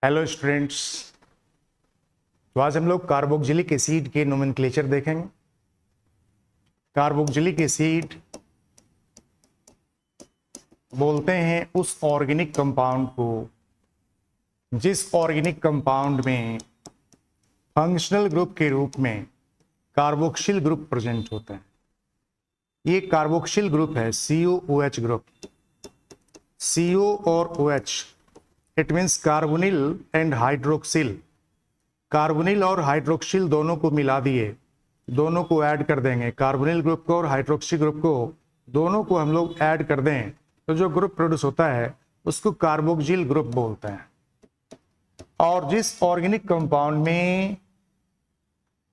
Hello students. तो आज हम लोग कार्बोक्जिलिक एसिड के नोमेनक्लेचर देखेंगे। कार्बोक्जिलिक एसिड बोलते हैं उस ऑर्गेनिक कंपाउंड को जिस ऑर्गेनिक कंपाउंड में फंक्शनल ग्रुप के रूप में कार्बोक्सिल ग्रुप प्रेजेंट होता है। ये कार्बोक्सिल ग्रुप है COOH ग्रुप। CO और OH it means carbonyl and hydroxyl. Carbonyl और हाइड्रोक्सिल दोनों को मिला दिए, दोनों को ऐड कर देंगे। कार्बोनिल ग्रुप को और हाइड्रोक्सिल ग्रुप को दोनों को हम लोग ऐड कर दें तो जो ग्रुप प्रोड्यूस होता है उसको कार्बोक्सिल ग्रुप बोलते हैं। और जिस ऑर्गेनिक कंपाउंड में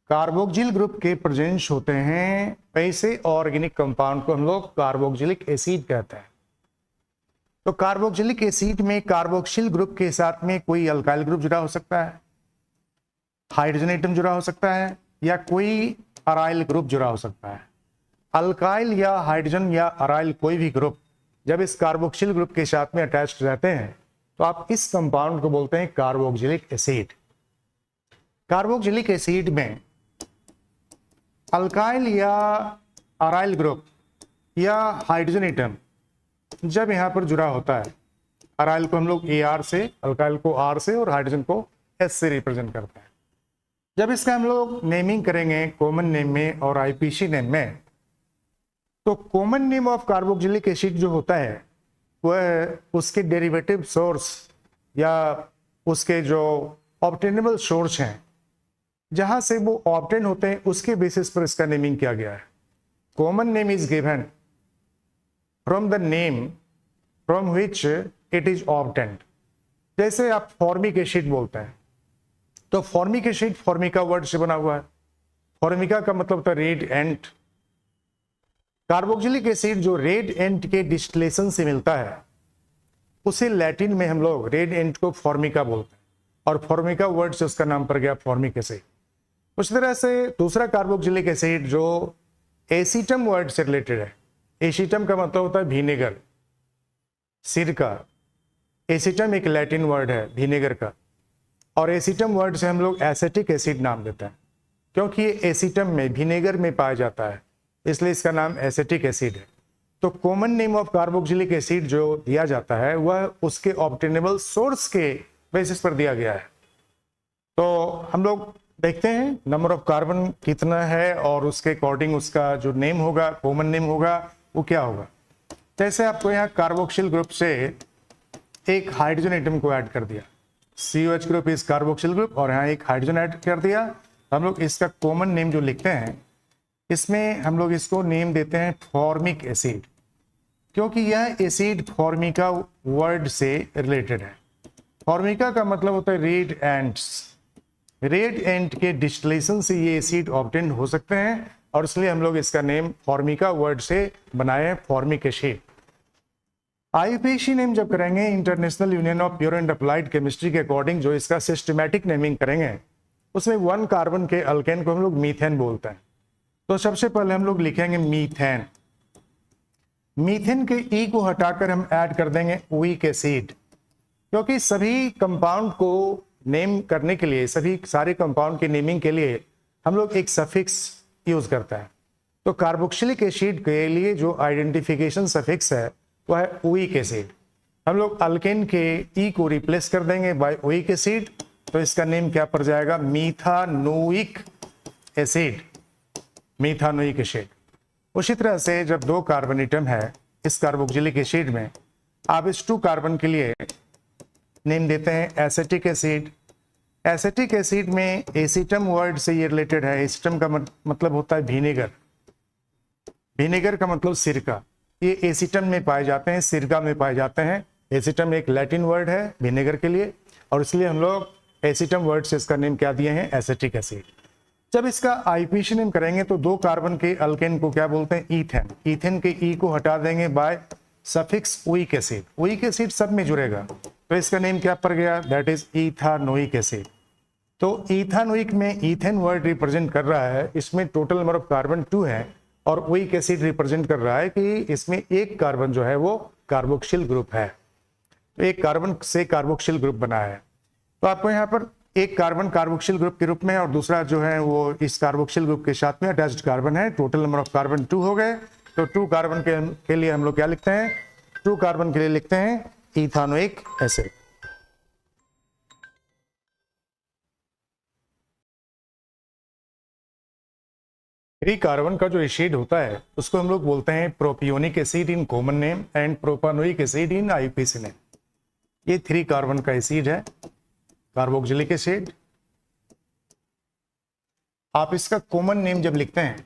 कार्बोक्सिल ग्रुप के प्रेजेंस होते हैं वैसे ऑर्गेनिक कंपाउंड को हम लोग कार्बोक्सिलिक एसिड कहते हैं। तो कार्बोक्सिलिक एसिड में कार्बोक्सिल ग्रुप के साथ में कोई अल्काइल ग्रुप जुड़ा हो सकता है, हाइड्रोजन एटम जुड़ा हो सकता है, या कोई अराइल ग्रुप जुड़ा हो सकता है। अल्काइल या हाइड्रोजन या अराइल कोई भी ग्रुप जब इस कार्बोक्सिल ग्रुप के साथ में अटैच्ड रहते हैं तो आप इस कंपाउंड को बोलते हैं कार्बोक्सिलिक एसिड। कार्बोक्सिलिक एसिड में अल्काइल या अराइल ग्रुप या हाइड्रोजन एटम जब यहां पर जुड़ा होता है, अराइल को हम लोग AR से, अल्काइल को R से और हाइड्रोजन को S से रिप्रेजेंट करते हैं। जब इसका हम लोग नेमिंग करेंगे कॉमन नेम में और IPC नेम में, तो common name of carboxylic acid जो होता है वह उसके डेरिवेटिव सोर्स या उसके जो ऑब्टेनेबल सोर्स हैं जहां से वो ऑब्टेन होते हैं उसके बेसिस पर इसका नेमिंग किया गया है। Common name is given from the name from which it is obtained। जैसे आप फॉर्मिक एसिड बोलते हैं तो फॉर्मिक एसिड फॉर्मिका वर्ड से बना हुआ है। फॉर्मिका का मतलब होता है रेड एंट। कार्बोक्सिलिक एसिड जो रेड एंट के डिस्टिलेशन से मिलता है उसे लैटिन में हम लोग रेड एंट को फॉर्मिका बोलते हैं और फॉर्मिका वर्ड से उसका नाम पड़ गया फॉर्मिक एसिड। उस तरह से दूसरा कार्बोक्सिलिक एसिड जो एसीटम वर्ड से रिलेटेड है। एसीटम का मतलब होता है विनेगर, सिरका। एसीटम एक लैटिन वर्ड है विनेगर का, और एसीटम वर्ड से हम लोग एसिटिक एसिड नाम देते हैं क्योंकि ये एसीटम में विनेगर में पाया जाता है, इसलिए इसका नाम एसिटिक एसिड है। तो common name of carboxylic acid जो दिया जाता है वह उसके ऑब्टेनेबल सोर्स के बेसिस पर दिया गया है। तो हम लोग देखते हैं नंबर ऑफ कार्बन कितना है और उसके अकॉर्डिंग उसका जो नेम होगा, कॉमन नेम होगा, वो क्या होगा। जैसे आपको यहाँ कार्बोक्सिल ग्रुप से एक हाइड्रोजन एटम को ऐड कर दिया, COH ग्रुप इस कार्बोक्सिल ग्रुप, और यहाँ एक हाइड्रोजन ऐड कर दिया, हम लोग इसका कॉमन नेम जो लिखते हैं इसमें हम लोग इसको नेम देते हैं फॉर्मिक एसिड, क्योंकि यह एसिड फॉर्मिका वर्ड से रिलेटेड है। फॉर्मिका का मतलब होता है रेड एंट्स। रेड एंट के डिस्टिलेशन से ये एसिड ऑब्टेन हो सकते हैं और इसलिए हम लोग इसका नेम फॉर्मिका वर्ड से बनाए हैं फॉर्मिक एसिड। IPC नेम जब करेंगे international union of pure and applied chemistry के अकॉर्डिंग जो इसका सिस्टमैटिक नेमिंग करेंगे उसमें 1 कार्बन के अल्केन को हम लोग मीथेन बोलते हैं। तो सबसे पहले हम लोग लिखेंगे मीथेन। मीथेन के E को हटाकर हम ऐड कर देंगे ओइक एसिड, क्योंकि सभी कंपाउंड को नेम करने के लिए, सभी सारे कंपाउंड के नेमिंग के लिए हम लोग एक सफिक्स यूज करता है। तो कार्बोक्सिलिक एसिड के लिए जो आइडेंटिफिकेशन सफिक्स है वह है ओइक एसिड। हम लोग अल्केन के ई को रिप्लेस कर देंगे बाय ओइक एसिड, तो इसका नेम क्या पड़ जाएगा, मीथानोइक एसिड। मीथानोइक एसिड। उसी तरह से जब 2 कार्बन एटम है इस कार्बोक्सिलिक एसिड में, आप इस 2 कार्बन के लिए नेम देते हैं एसिटिक एसिड। एसिटिक एसिड में एसीटम वर्ड से ये रिलेटेड है। एसीटम का मतलब होता है विनेगर। विनेगर का मतलब सिरका। ये एसीटम में पाए जाते हैं, सिरका में पाए जाते हैं। एसीटम एक लैटिन वर्ड है विनेगर के लिए और इसलिए हम लोग एसीटम वर्ड से इसका नेम क्या दिए हैं, एसिटिक एसिड। जब इसका IPC नेम करेंगे तो 2 कार्बन के अल्केन को क्या बोलते हैं, ईथेन। ईथेन के E को हटा देंगे by suffix oic acid. Oic acid सब में जुड़ेगा तो इसका नेम क्या पड़ गया, दैट इज इथानोइक एसिड। तो इथानोइक में ईथेन वर्ड रिप्रेजेंट कर रहा है, इसमें टोटल नंबर ऑफ कार्बन 2 है और ओइक एसिड रिप्रेजेंट कर रहा है कि इसमें एक कार्बन जो है वो कार्बोक्सिल ग्रुप है। तो एक कार्बन से कार्बोक्सिल ग्रुप बना है। तो आपको यहाँ पर एक कार्बन कार्बोक्सिल ग्रुप के रूप में और दूसरा जो है वो इस कार्बोक्सिल ग्रुप के साथ में अटैच्ड कार्बन है। टोटल नंबर ऑफ कार्बन 2 हो गए। तो 2 कार्बन के लिए हम लोग क्या लिखते हैं, 2 कार्बन के लिए लिखते हैं इथानोइक एसिड। थ्री कार्बन का जो एसिड होता है उसको हम लोग बोलते हैं propionic acid in common name and propanoic acid in IUPAC name. ये 3 कार्बन का एसिड है, कार्बोक्सिलिक एसिड। आप इसका कॉमन नेम जब लिखते हैं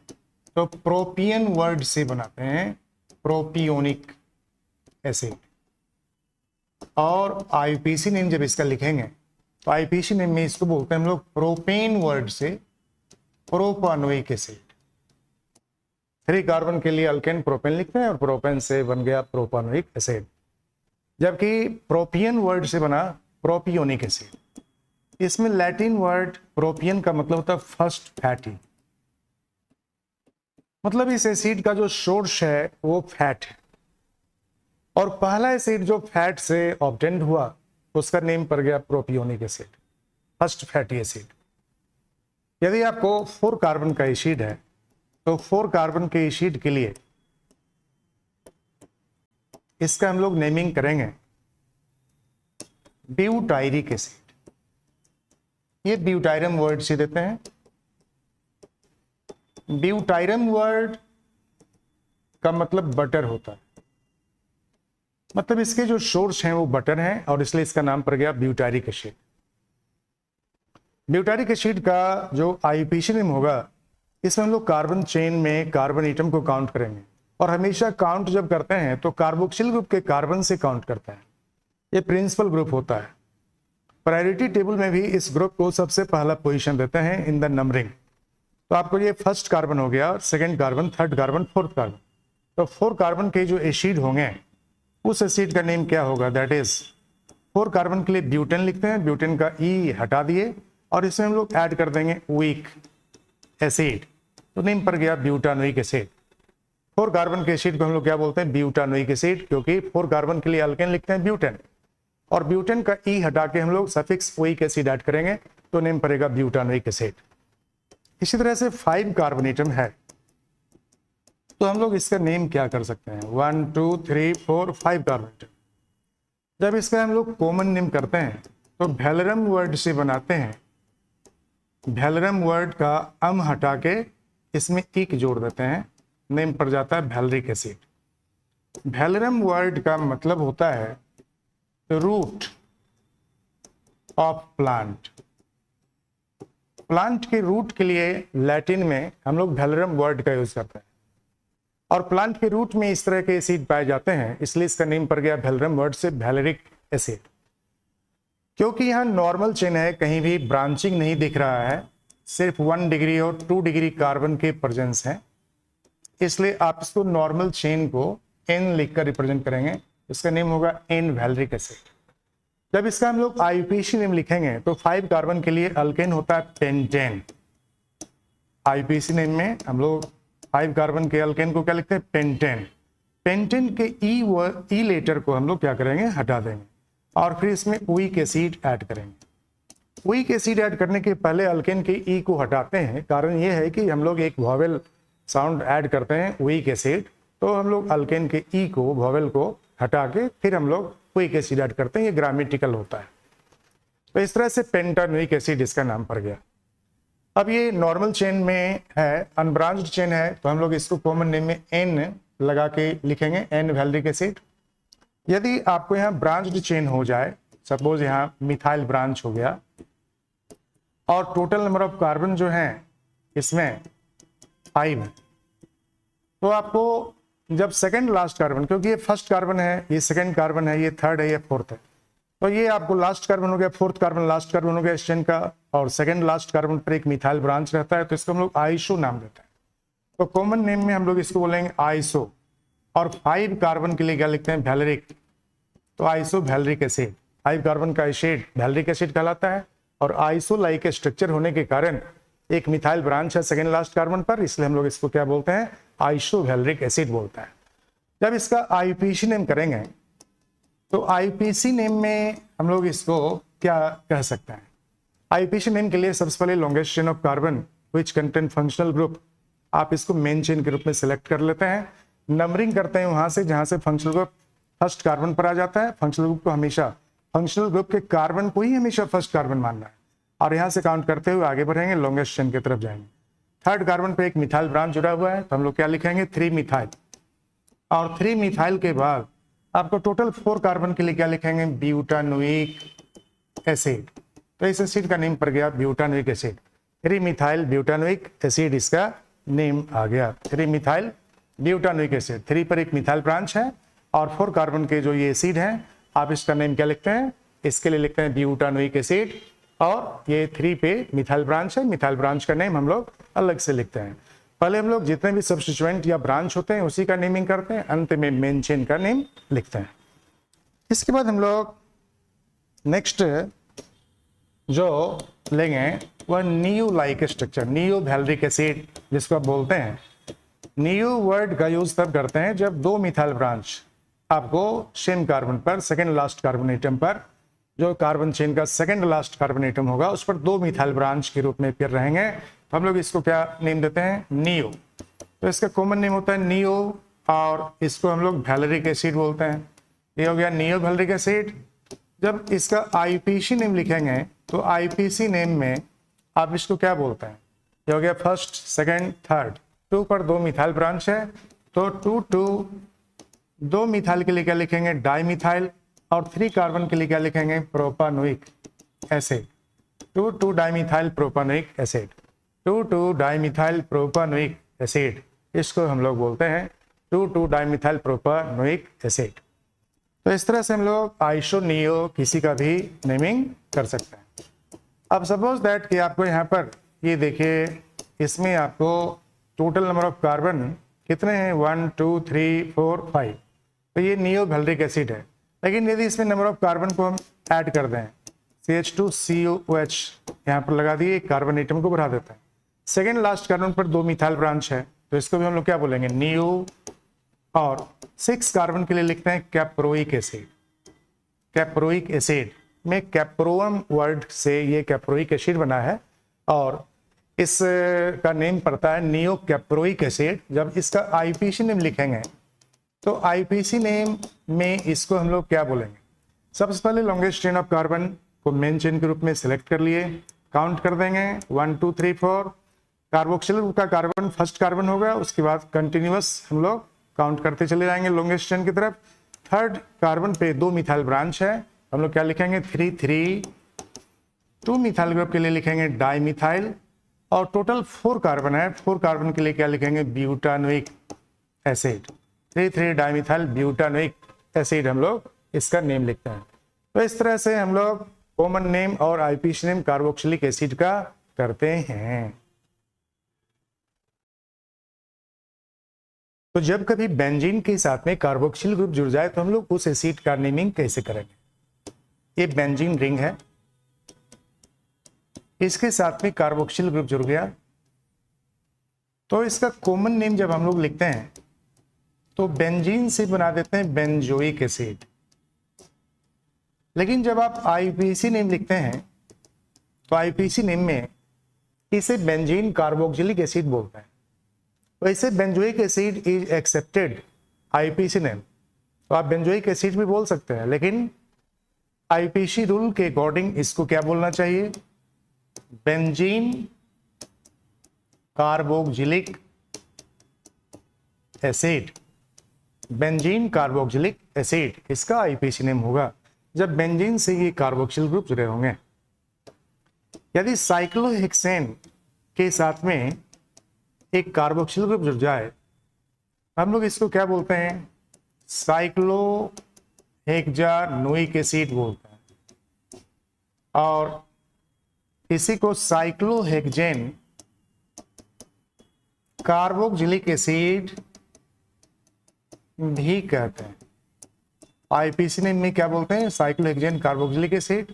तो प्रोपियन वर्ड से बनाते हैं, प्रोपियोनिक एसिड। और आईयूपीएसी नेम जब इसका लिखेंगे तो आईयूपीएसी नेम में इसको बोलते हैं हम लोग प्रोपेन वर्ड से प्रोपानोइक एसिड। 3 कार्बन के लिए अल्केन प्रोपेन लिखते हैं और प्रोपेन से बन गया प्रोपानोइक एसिड, जबकि प्रोपियन वर्ड से बना प्रोपियोनिक एसिड। इसमें लैटिन वर्ड प्रोपियन का मतलब होता है फर्स्ट फैटी, मतलब इस एसिड का जो सोर्स है वो फैट है और पहला एसिड जो फैट से ऑब्टेन्ड हुआ उसका नेम पड़ गया propionic acid, first fatty acid. यदि आपको 4 कार्बन का एसिड है तो 4 कार्बन के एसिड के लिए इसका हम लोग नेमिंग करेंगे ब्यूटायरिक एसिड। ये ब्यूटायरम वर्ड से देते हैं। ब्यूटायरम वर्ड का मतलब बटर होता है, मतलब इसके जो सोर्स हैं वो बटर हैं और इसलिए इसका नाम पड़ गया ब्यूटायरिक एसिड। ब्यूटायरिक एसिड का जो आईयूपीएसी नेम होगा इसमें हम लोग कार्बन चेन में कार्बन एटम को काउंट करेंगे और हमेशा काउंट जब करते हैं तो कार्बोक्सिल ग्रुप के कार्बन से काउंट करते हैं। ये प्रिंसिपल ग्रुप होता है। प्रायोरिटी टेबल में भी इस ग्रुप को सबसे पहला पोजीशन देते हैं इन द नंबरिंग। तो आपको ये फर्स्ट कार्बन हो गया, second carbon, third carbon, fourth carbon. तो 4 कार्बन के जो एसिड होंगे उस एसिड का नेम क्या होगा, दैट इज 4 कार्बन के लिए ब्यूटेन लिखते हैं, ब्यूटेन का ई हटा दिए और इसमें हम लोग ऐड कर देंगे वीक एसिड, तो नेम पर गया ब्यूटानोइक एसिड। 4 कार्बन के एसिड को हम लोग क्या बोलते हैं, ब्यूटानोइक एसिड, क्योंकि 4 कार्बन के लिए अल्केन लिखते हैं ब्यूटेन और ब्यूटेन का ई हटा के हम लोग सफिक्स वीक एसिड ऐड करेंगे तो नेम पड़ेगा ब्यूटानोइक एसिड। इसी तरह से 5 कार्बोनेटम है तो हम लोग इसका नेम क्या कर सकते हैं, 1 2 3 4 5 कार्बोनेटम। जब इसका हम लोग कॉमन नेम करते हैं तो वैलेरम वर्ड से बनाते हैं। वैलेरम वर्ड का अम हटा के इसमें इक जोड़ देते हैं, नेम पड़ जाता है वैलेरिक एसिड। वैलेरम वर्ड का मतलब होता है रूट ऑफ प्लांट। प्लांट के रूट के लिए लैटिन में हम लोग वैलेरम वर्ड का यूज करते हैं और प्लांट के रूट में इस तरह के एसिड पाए जाते हैं, इसलिए इसका नेम पड़ गया वैलेरम वर्ड से वैलेरिक एसिड। क्योंकि यहाँ नॉर्मल चेन है, कहीं भी ब्रांचिंग नहीं दिख रहा है, सिर्फ 1 डिग्री और 2 डिग्री कार्बन के प्रेजेंस हैं, इसलिए आप इसको नॉर्मल चेन को N लिखकर रिप्रेजेंट करेंगे। इसका नेम होगा N वैलेरिक एसिड। जब इसका हम लोग आईयूपीएसी नेम लिखेंगे तो 5 कार्बन के लिए अल्केन होता है पेंटेन। आईयूपीएसी नेम में हम लोग 5 कार्बन के अल्केन को क्या लिखते हैं, पेंटेन। पेंटेन के ई लेटर को हम लोग क्या करेंगे, हटा देंगे और फिर इसमें वीक एसिड ऐड करेंगे। वीक एसिड ऐड करने के पहले अल्केन के ई को हटाते हैं, कारण ये है कि हम लोग एक वॉवेल साउंड ऐड करते हैं वीक एसिड, तो हम लोग अल्केन के ई को, वॉवेल को हटा के फिर हम लोग वीक एसिड ऐड करते हैं। ये ग्रामेटिकल होता है। तो इस तरह से पेंटानोइक एसिड इसका नाम पड़ गया। अब ये नॉर्मल चेन में है, अनब्रांच्ड चेन है, तो हम लोग इसको कॉमन नेम में N लगा के लिखेंगे, N वैलेरिक एसिड। यदि आपको यहाँ ब्रांच्ड चेन हो जाए, सपोज यहाँ मिथाइल ब्रांच हो गया और टोटल नंबर ऑफ कार्बन जो है इसमें 5 है, तो आपको जब सेकंड लास्ट कार्बन, क्योंकि ये फर्स्ट कार्बन है, ये सेकंड कार्बन है, ये थर्ड है, ये फोर्थ है, तो ये आपको लास्ट कार्बन हो गया, फोर्थ कार्बन लास्ट कार्बन हो गया इस चेन का, और सेकंड लास्ट कार्बन पर एक मिथाइल ब्रांच रहता है, तो इसको हम लोग आइसो नाम देते हैं। तो कॉमन नेम में हम लोग इसको बोलेंगे आइसो। और 5 कार्बन के लिए क्या लिखते हैं, वैलेरिक, तो आइसो वैलेरिक एसिड। 5 कार्बन का एसिड वैलेरिक एसिड कहलाता है और आइसो लाइक स्ट्रक्चर होने के कारण एक मिथाइल ब्रांच है सेकेंड लास्ट कार्बन पर, इसलिए हम लोग इसको क्या बोलते हैं, आइसो वैलेरिक एसिड बोलते हैं। जब इसका आईयूपीएसी नेम करेंगे तो आईयूपीएसी नेम में हम लोग इसको क्या कह सकते हैं? आईपीसी नेम के लिए सबसे पहले longest chain of carbon which contain functional group, आप इसको मेन चेन के रूप में सिलेक्ट कर लेते हैं। नंबरिंग करते हैं वहां से जहां से फंक्शनल ग्रुप फर्स्ट कार्बन पर आ जाता है। फंक्शनल ग्रुप को हमेशा, फंक्शनल ग्रुप के कार्बन को ही हमेशा फर्स्ट कार्बन मानना है और यहां से काउंट करते हुए आगे बढ़ेंगे, लॉन्गेस्ट चेन की तरफ जाएंगे। थर्ड कार्बन पे एक मिथाइल ब्रांच जुड़ा हुआ है तो हम लोग क्या लिखेंगे? 3 मिथाइल। और 3 मिथाइल के बाद आपको टोटल 4 कार्बन के लिए क्या लिखेंगे? Butanoic acid. तो इस एसिड का नेम पड़ गया butanoic acid. 3 methyl butanoic acid इसका नेम आ गया, 3 मिथाइल ब्यूटानोइक एसिड। 3 पर एक मिथाइल ब्रांच है और 4 कार्बन के जो ये एसिड हैं, आप इसका नेम क्या लिखते हैं? इसके लिए लिखते हैं ब्यूटानोइक एसिड। और ये 3 पे मिथाइल ब्रांच है, मिथाइल ब्रांच का नेम हम लोग अलग से लिखते हैं। पहले हम लोग जितने भी सब्स्टिट्यूएंट या ब्रांच होते हैं उसी का नेमिंग करते हैं, अंत में मेन चेन का नेम लिखते हैं। इसके बाद हम लोग नेक्स्ट जो लेंगे वह neo like structure, neo valeric acid जिसको आप बोलते हैं। नियो वर्ड का यूज तब करते हैं जब 2 मिथाइल ब्रांच आपको सेम कार्बन पर, सेकेंड लास्ट कार्बन एटम पर, जो कार्बन चेन का सेकेंड लास्ट कार्बन एटम होगा उस पर 2 मिथाइल ब्रांच के रूप में फिर रहेंगे, तो हम लोग इसको क्या नेम देते हैं? नियो। तो इसका कॉमन नेम होता है नियो और इसको हम लोग वैलेरिक एसिड बोलते हैं। ये हो गया नियो वैलेरिक एसिड। जब इसका आईपीसी नेम लिखेंगे तो आईपीसी नेम में आप इसको क्या बोलते हैं? ये हो गया फर्स्ट, सेकेंड, थर्ड। 2 पर 2 मिथाइल ब्रांच है तो 2 मिथाइल के लिए क्या लिखेंगे? डाइमिथाइल। और 3 कार्बन के लिए क्या लिखेंगे? Propanoic acid. 2 dimethyl propanoic acid, 2 dimethyl propanoic acid, इसको हम लोग बोलते हैं 2 डाइमिथाइल प्रोपानोइक एसिड। तो इस तरह से हम लोग आइसो नियो किसी का भी नेमिंग कर सकते हैं। अब सपोज दैट कि आपको यहाँ पर ये देखिए, इसमें आपको टोटल नंबर ऑफ कार्बन कितने हैं? 1 2 3 4 5। तो ये नियो वैलेरिक एसिड है, लेकिन यदि इसमें नंबर ऑफ कार्बन को हम ऐड कर दें, CH2COH यहाँ पर लगा दिए, कार्बन एटम को बढ़ा देते हैं। सेकेंड लास्ट कार्बन पर 2 मिथाइल ब्रांच है तो इसको भी हम लोग क्या बोलेंगे? नियो। और 6 कार्बन के लिए लिखते हैं कैप्रोइक एसिड। कैप्रोइक एसिड में कैप्रोम वर्ड से ये कैप्रोइक एसिड बना है और इस का नेम पड़ता है नियो कैप्रोइक एसिड। जब इसका आईपीसी नेम लिखेंगे तो आईपीसी नेम में इसको हम लोग क्या बोलेंगे? सबसे पहले लॉन्गेस्ट चेन ऑफ कार्बन को मेन चेन के रूप में सिलेक्ट कर लिए, काउंट कर देंगे 1 2 3 4। कार्बोक्सिल ग्रुप का कार्बन फर्स्ट कार्बन होगा, उसके बाद कंटिन्यूअस हम लोग काउंट करते चले जाएंगे लॉन्गेस्ट चेन की तरफ। थर्ड कार्बन पे 2 मिथाइल ब्रांच है, हम लोग क्या लिखेंगे? 3 3। 2 मिथाइल ग्रुप के लिए लिखेंगे डाइमिथाइल और टोटल 4 कार्बन है, 4 कार्बन के लिए क्या लिखेंगे? Butanoic acid. 3 3 dimethyl butanoic acid हम लोग इसका नेम लिखते हैं। तो इस तरह से हम लोग कॉमन नेम और आईपीसी नेम कार्बोक्सिलिक एसिड का करते हैं। तो जब कभी बेंजीन के साथ में कार्बोक्सिल ग्रुप जुड़ जाए तो हम लोग उस एसिड का नेमिंग कैसे करेंगे? ये बेंजीन रिंग है, इसके साथ में कार्बोक्सिल ग्रुप जुड़ गया तो इसका कॉमन नेम जब हम लोग लिखते हैं तो बेंजीन से बना देते हैं बेंजोइक एसिड। लेकिन जब आप आईपीसी नेम लिखते हैं तो आईपीसी नेम में इसे बेंजीन कार्बोक्सिलिक एसिड बोलते हैं। वैसे benzoic acid is accepted IPC name, तो आप बेंजोइक एसिड भी बोल सकते हैं, लेकिन आईपीसी रूल के अकॉर्डिंग इसको क्या बोलना चाहिए? Benzene carboxylic acid. Benzene carboxylic acid इसका आईपीसी नेम होगा जब बेंजीन से ये कार्बोक्सिल ग्रुप जुड़े होंगे। यदि साइक्लोहेक्सेन के साथ में एक कार्बोक्सिल ग्रुप जुड़ जाए हम लोग इसको क्या बोलते हैं? साइक्लोहेक्सानोइक एसिड बोलते हैं और इसी को साइक्लोहेक्सेन कार्बोक्सिलिक एसिड भी कहते हैं। आईपीसी नेम में क्या बोलते हैं? Cyclohexane carboxylic acid.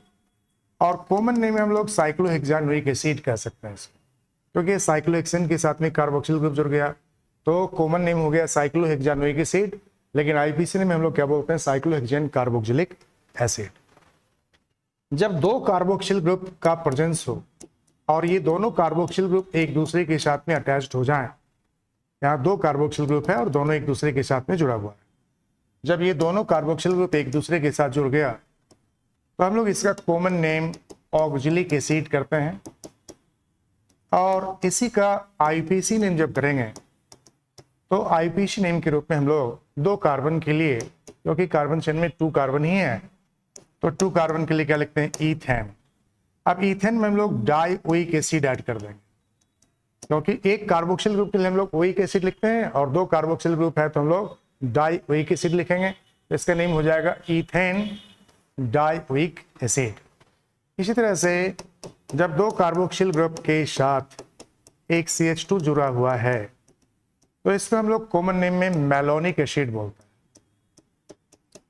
और कॉमन नेम में हम लोग साइक्लोहेक्सानोइक एसिड कह सकते हैं इसको, क्योंकि साइक्लोहेक्सेन के साथ में कार्बोक्सिल ग्रुप जुड़ गया तो कॉमन नेम हो गया साइक्लोहेक्सानोइक एसिड, लेकिन आईपीसी नेम में हम लोग क्या बोलते हैं? Cyclohexane carboxylic acid. जब दो कार्बोक्सिल ग्रुप का प्रेजेंस हो और ये दोनों कार्बोक्सिल ग्रुप एक दूसरे के साथ में अटैच्ड हो जाएं, यहाँ दो कार्बोक्सिल ग्रुप है और दोनों एक दूसरे के साथ में जुड़ा हुआ है। जब ये दोनों कार्बोक्सिल ग्रुप एक दूसरे के साथ जुड़ गया तो हम लोग इसका कॉमन नेम ऑक्जेलिक एसिड करते हैं, और इसी का आईपीसी नेम जब करेंगे तो आईपीसी नेम के रूप में हम लोग दो कार्बन के लिए, क्योंकि कार्बन चेन में 2 कार्बन ही है, तो 2 कार्बन के लिए क्या लिखते हैं, ईथेन। अब ईथेन में हम लोग डाइओइक एसिड ऐड कर देंगे, क्योंकि एक कार्बोक्सिल ग्रुप के लिए हम लोग ओइक एसिड लिखते हैं और 2 कार्बोक्सिल ग्रुप है तो हम लोग डाइओइक एसिड लिखेंगे। तो इसका नेम हो जाएगा ईथेन डाइओइक एसिड। इसी तरह से जब 2 कार्बोक्सिल ग्रुप के साथ एक CH2 जुड़ा हुआ है तो इसको हम लोग कॉमन नेम में मैलोनिक एसिड बोलते हैं।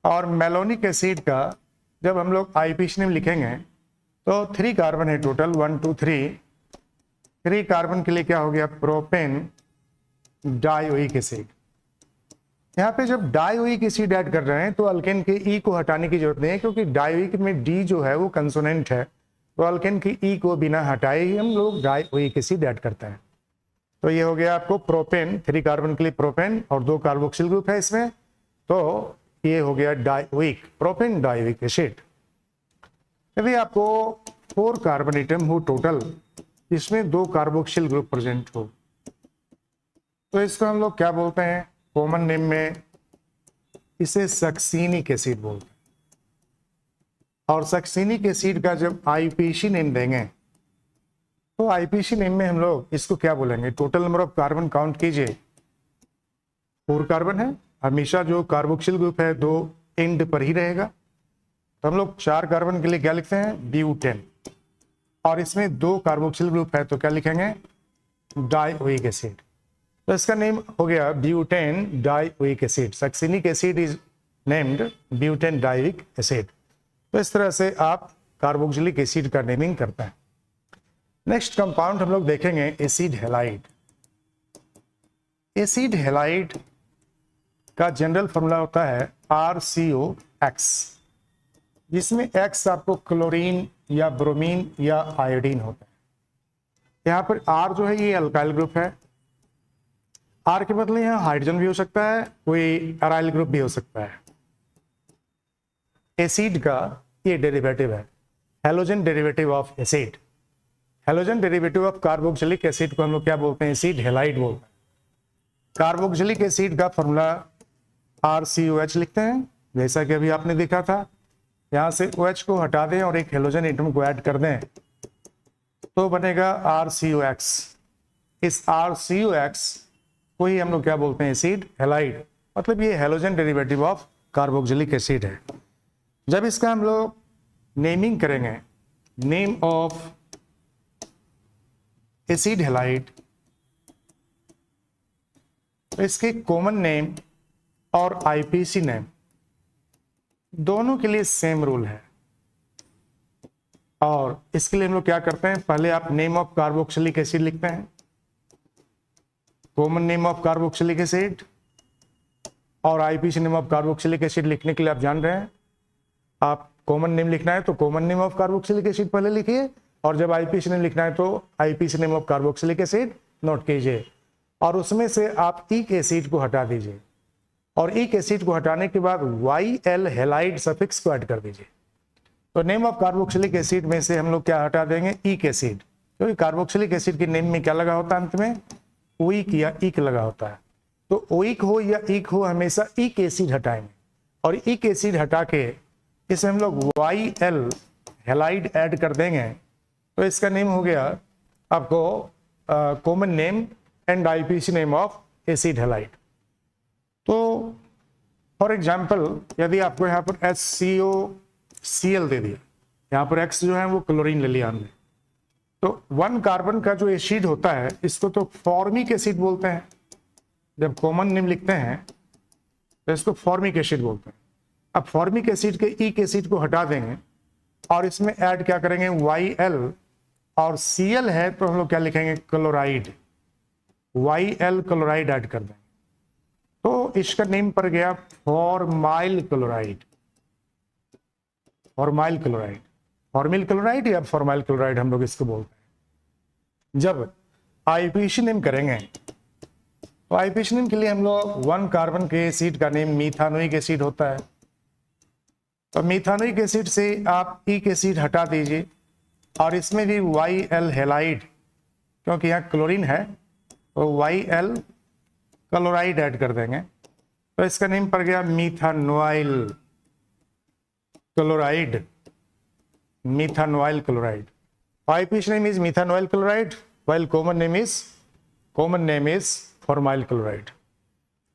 और मैलोनिक एसिड का जब हम लोग आईपीसी नेम लिखेंगे तो 3 कार्बन है टोटल, 1 2 3 कार्बन के लिए क्या हो गया, प्रोपेन डाइओइक एसिड। यहाँ पे जब डाइओइक एसिड ऐड कर रहे हैं तो अल्केन के ई को हटाने की जरूरत नहीं है, क्योंकि डाइओइक में डी जो है वो कंसोनेंट है, तो अल्केन के ई को बिना हटाए ही हम लोग डाइओइक एसिड ऐड करते हैं। तो ये हो गया आपको प्रोपेन, 3 कार्बन के लिए प्रोपेन और 2 कार्बोक्सिल ग्रुप है इसमें, तो ये हो गया डाइओइक, प्रोपेन डाइओइक एसिड। यदि आपको 4 कार्बन एटम हो टोटल, इसमें 2 कार्बोक्सिल ग्रुप प्रेजेंट हो, तो इसको हम लोग क्या बोलते हैं, कॉमन नेम में इसे सक्सीनिक एसिड बोलते हैं। और सक्सीनिक एसिड का जब आईपीसी नेम देंगे तो आईपीसी नेम में हम लोग इसको क्या बोलेंगे, total number of carbon count कीजिए, 4 कार्बन है, हमेशा जो कार्बोक्सिल ग्रुप है 2 एंड पर ही रहेगा, तो हम लोग 4 कार्बन के लिए क्या लिखते हैं, ब्यूटेन, और इसमें 2 कार्बोक्सिल ग्रुप है तो क्या लिखेंगे, डाइओइक एसिड। तो इसका नेम हो गया butane dioic acid. Succinic acid is named butane dioic acid. तो इस तरह से आप कार्बोक्सिलिक एसिड का नेमिंग करते हैं। नेक्स्ट कंपाउंड हम लोग देखेंगे एसिड हैलाइड। एसिड हैलाइड का जनरल फॉर्मूला होता है RCOX, जिसमें X आपको क्लोरीन या ब्रोमीन या आयोडीन होता है। यहाँ पर R जो है ये अल्काइल ग्रुप है, R के बदले यहाँ हाइड्रोजन भी हो सकता है, कोई अराइल ग्रुप भी हो सकता है। एसिड का ये डेरिवेटिव है, halogen derivative of acid. Halogen derivative of carboxylic acid को हम लोग क्या बोलते हैं, एसिड हैलाइड बोलते हैं। कार्बोक्सिलिक एसिड का फॉर्मूला RCOH लिखते हैं, जैसा कि अभी आपने देखा था। यहाँ से OH को हटा दें और एक हैलोजन एटम को ऐड कर दें तो बनेगा RCOX। इस RCOX को ही हम लोग क्या बोलते हैं, एसिड हैलाइड, मतलब ये halogen derivative of carboxylic acid है। जब इसका हम लोग नेमिंग करेंगे, नेम ऑफ एसिड हैलाइड, तो इसके कॉमन नेम और आईपीसी नेम दोनों के लिए सेम रूल है। और इसके लिए हम लोग क्या करते हैं, पहले आप नेम ऑफ कार्बोक्सिलिक एसिड लिखते हैं, common name of carboxylic acid, और IPC name of carboxylic acid लिखने के लिए आप जान रहे हैं, आप कॉमन नेम लिखना है तो common name of carboxylic acid पहले लिखिए, और जब आईपीसी नेम लिखना है तो IPC name of carboxylic acid note कीजिए, और उसमें से आप ईक एसिड को हटा दीजिए, और ईक एसिड को हटाने के बाद YL हैलाइड सफिक्स को ऐड कर दीजिए। तो नेम ऑफ कार्बोक्सिलिक एसिड में से हम लोग क्या हटा देंगे, ईक एसिड, क्योंकि कार्बोक्सिलिक एसिड के नेम में क्या लगा होता है, अंत में ओइक या ईक लगा होता है। तो ओइक हो या ईक हो, हमेशा ईक एसिड हटाएंगे, और ईक एसिड हटा के इसमें हम लोग YL हैलाइड ऐड कर देंगे, तो इसका नेम हो गया आपको common name and IPC name of acid halide. तो फॉर एग्जाम्पल यदि आपको यहाँ पर HCOCl दे दिया, यहाँ पर X जो है वो क्लोरीन ले लिया हमने, तो 1 कार्बन का जो एसिड होता है इसको तो फॉर्मिक एसिड बोलते हैं। जब कॉमन नेम लिखते हैं तो इसको फॉर्मिक एसिड बोलते हैं। अब फॉर्मिक एसिड के ईक एसिड को हटा देंगे और इसमें ऐड क्या करेंगे, YL, और Cl है तो हम लोग क्या लिखेंगे, क्लोराइड, YL क्लोराइड ऐड कर देंगे, तो इसका नेम पड़ गया formyl chloride. Formyl chloride. Formal chloride या फॉर्माइल क्लोराइड हम लोग इसको बोलते हैं। जब आईपीसी नेम करेंगे तो आईपीसी नेम के लिए हम लोग 1 कार्बन के एसिड का नेम मिथानोइक एसिड होता है। तो मिथानोइक एसिड से आप इक एसिड हटा दीजिए और इसमें भी YL हेलाइड, क्योंकि यहाँ क्लोरीन है तो YL क्लोराइड ऐड कर देंगे, तो इसका नेम पड़ गया methanoyl chloride, methanoyl chloride. IPC name is methanoyl chloride while common name is formyl chloride.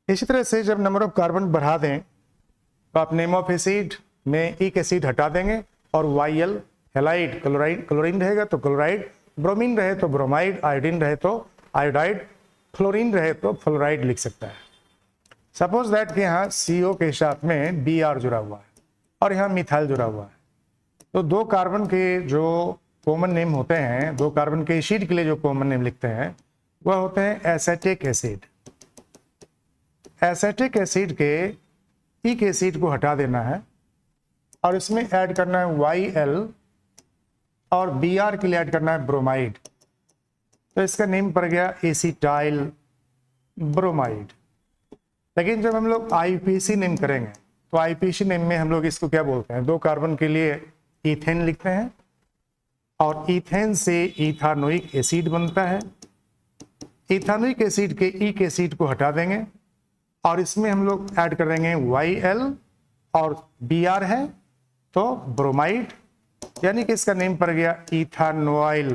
इसी तरह से जब नंबर ऑफ कार्बन बढ़ा दें तो आप नेम ऑफ एसिड में इक एसिड हटा देंगे और YL हेलाइड, क्लोरीन रहेगा तो क्लोराइड, ब्रोमीन रहे तो ब्रोमाइड, आयोडीन रहे तो आयोडाइड, फ्लोरीन रहे तो फ्लोराइड लिख सकता है। सपोज दैट कि यहाँ CO के साथ में Br जुड़ा हुआ है और यहाँ मिथाइल जुड़ा हुआ है, तो 2 कार्बन के जो कॉमन नेम होते हैं, 2 कार्बन के एसिड के लिए जो कॉमन नेम लिखते हैं वह होते हैं एसेटिक एसिड। एसेटिक एसिड के इक एसिड को हटा देना है और इसमें ऐड करना है YL और Br के लिए ऐड करना है ब्रोमाइड, तो इसका नेम पड़ गया एसिटाइल ब्रोमाइड। लेकिन जब हम लोग आईपीसी नेम करेंगे तो आईपीसी नेम में हम लोग इसको क्या बोलते हैं, 2 कार्बन के लिए इथेन लिखते हैं और इथेन से इथानोइक एसिड बनता है। इथानोइक एसिड के इक एसिड को हटा देंगे और इसमें हम लोग ऐड कर देंगे YL और Br है तो ब्रोमाइड, यानी कि इसका नेम पड़ गया इथानोइल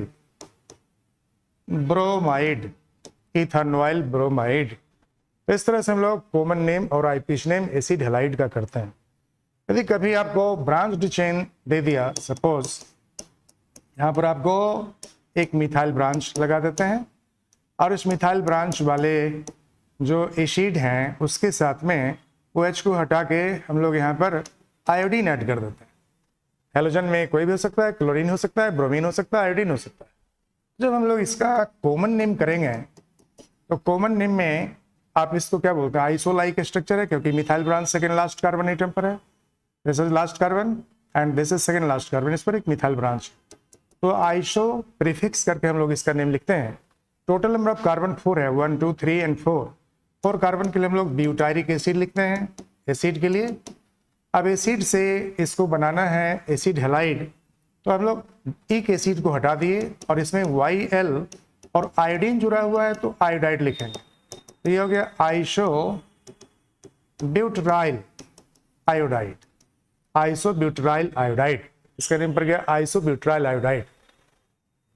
ब्रोमाइड, इथानोइल ब्रोमाइड। तो इस तरह से हम लोग कॉमन नेम और आईपीसी नेम एसिड हेलाइड का करते हैं। यदि कभी आपको ब्रांच्ड चेन दे दिया, सपोज यहाँ पर आपको एक मिथाइल ब्रांच लगा देते हैं और इस मिथाइल ब्रांच वाले जो एसिड हैं उसके साथ में OH को हटा के हम लोग यहाँ पर आयोडीन ऐड कर देते हैं। हेलोजन में कोई भी हो सकता है, क्लोरीन हो सकता है, ब्रोमीन हो सकता है, आयोडीन हो सकता है। जब हम लोग इसका कॉमन नेम करेंगे तो कॉमन नेम में आप इसको क्या बोलते हैं, आइसोलाइक स्ट्रक्चर है, क्योंकि methyl branch second last carbon atom पर है, this is last carbon and this is second last carbon, इस पर एक मिथाइल ब्रांच, तो आइसो प्रीफिक्स करके हम लोग इसका नेम लिखते हैं। टोटल नंबर ऑफ कार्बन 4 है, 1 2 3 एंड 4 कार्बन के लिए हम लोग ब्यूटारिक एसिड लिखते हैं एसिड के लिए। अब एसिड से इसको बनाना है एसिड हेलाइड, तो हम लोग इक एसिड को हटा दिए और इसमें YL और आयोडीन जुड़ा हुआ है तो आयोडाइड लिखेंगे, तो ये हो गया आइसो ब्यूटराइल आयोडाइड, आइसो ब्यूटराइल आयोडाइड, इसका नेम पड़ गया आइसो ब्यूटराइल आयोडाइड।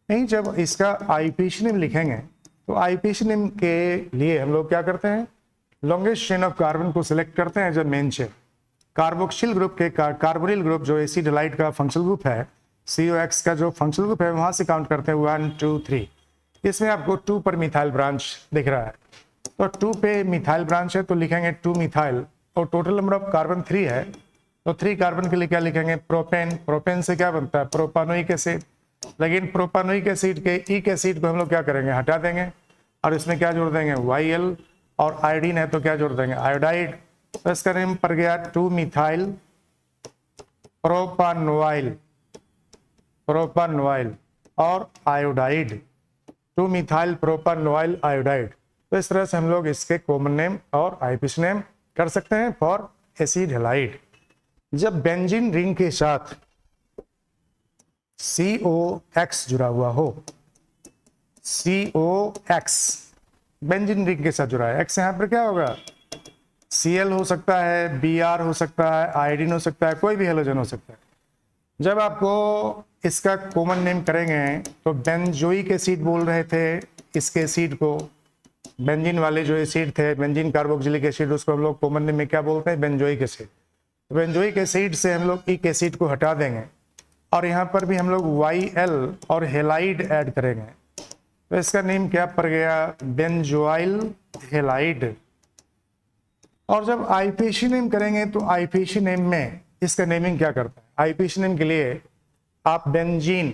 नहीं, जब इसका आईपीसी नेम लिखेंगे तो आईपीसी नेम के लिए हम लोग क्या करते हैं, लॉन्गेस्ट चेन ऑफ कार्बन को सिलेक्ट करते हैं। जब मेन चेन कार्बोक्सिल ग्रुप के कार्बोनिल ग्रुप जो एसिड हेलाइड का फंक्शनल ग्रुप है, COX का जो फंक्शनल ग्रुप है वहां से काउंट करते हैं 1 2 3। इसमें आपको 2 पर मिथाइल ब्रांच दिख रहा है, तो 2 पे मिथाइल ब्रांच है तो लिखेंगे 2 मिथाइल, और टोटल नंबर ऑफ कार्बन 3 है तो 3 कार्बन के लिए क्या लिखेंगे, प्रोपेन। प्रोपेन से क्या बनता है, प्रोपानोइक एसिड। लेकिन प्रोपानोइक एसिड के इक एसिड को हम लोग क्या करेंगे, हटा देंगे और इसमें क्या जोड़ देंगे, YL और आयोडीन है तो क्या जोड़ देंगे, आयोडाइड। तो इसका नेम पड़ गया 2 मिथाइल प्रोपानोइल, प्रोपानोइल और आयोडाइड, 2 मिथाइल प्रोपानोइल आयोडाइड। तो इस तरह से हम लोग इसके कॉमन नेम और आईपीसी नेम कर सकते हैं फॉर एसिड हेलाइड। जब बेंजीन रिंग के साथ COX जुड़ा हुआ हो, COX बेंजीन रिंग के साथ जुड़ा है, X यहाँ पर क्या होगा, Cl हो सकता है, Br हो सकता है, आयोडीन हो सकता है, कोई भी हेलोजन हो सकता है। जब आपको इसका कॉमन नेम करेंगे तो बेंजोइक एसिड बोल रहे थे इसके एसिड को, बेंजीन वाले जो एसिड थे, बेंजीन कार्बोक्सिलिक एसिड, उसको हम लोग कॉमन नेम में क्या बोलते हैं, बेंजोइक एसिड। तो बेंजोइक एसिड से हम लोग इक एसिड को हटा देंगे और यहाँ पर भी हम लोग YL और हेलाइड ऐड करेंगे, तो इसका नेम क्या पड़ गया, बेंजोइल हेलाइड। और जब आईपीसी नेम करेंगे तो आईपीसी नेम में इसका नेमिंग क्या करता है, आईपीसी नेम के लिए आप बेंजीन,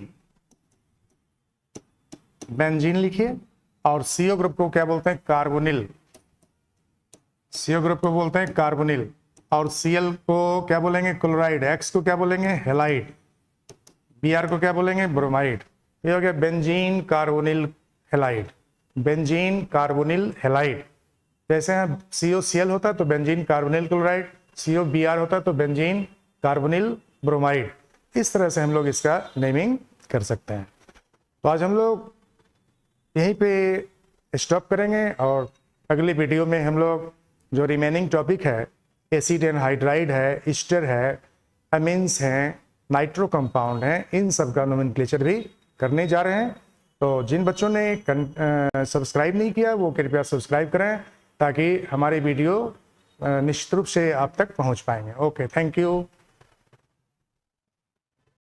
बेंजीन लिखिए और CO ग्रुप को क्या बोलते हैं, कार्बोनिल, CO ग्रुप को बोलते हैं कार्बोनिल, और Cl को क्या बोलेंगे, क्लोराइड, X को क्या बोलेंगे, हेलाइड, Br को क्या बोलेंगे, ब्रोमाइड। ये हो गया benzene carbonyl halide, benzene carbonyl halide. जैसे यहाँ COCl होता है तो बेंजीन कार्बोनिल क्लोराइड, COBr होता है तो बेंजीन कार्बोनिल ब्रोमाइड। इस तरह से हम लोग इसका नेमिंग कर सकते हैं। तो आज हम लोग यहीं पे स्टॉप करेंगे और अगली वीडियो में हम लोग जो रिमेनिंग टॉपिक है, एसिड एनहाइड्राइड है, ईस्टर है, अमीन्स हैं, नाइट्रो कंपाउंड हैं, इन सब का नोमेनक्लेचर भी करने जा रहे हैं। तो जिन बच्चों ने सब्सक्राइब नहीं किया वो कृपया सब्सक्राइब करें ताकि हमारी वीडियो निश्चित रूप से आप तक पहुंच पाएंगे। Okay, thank you.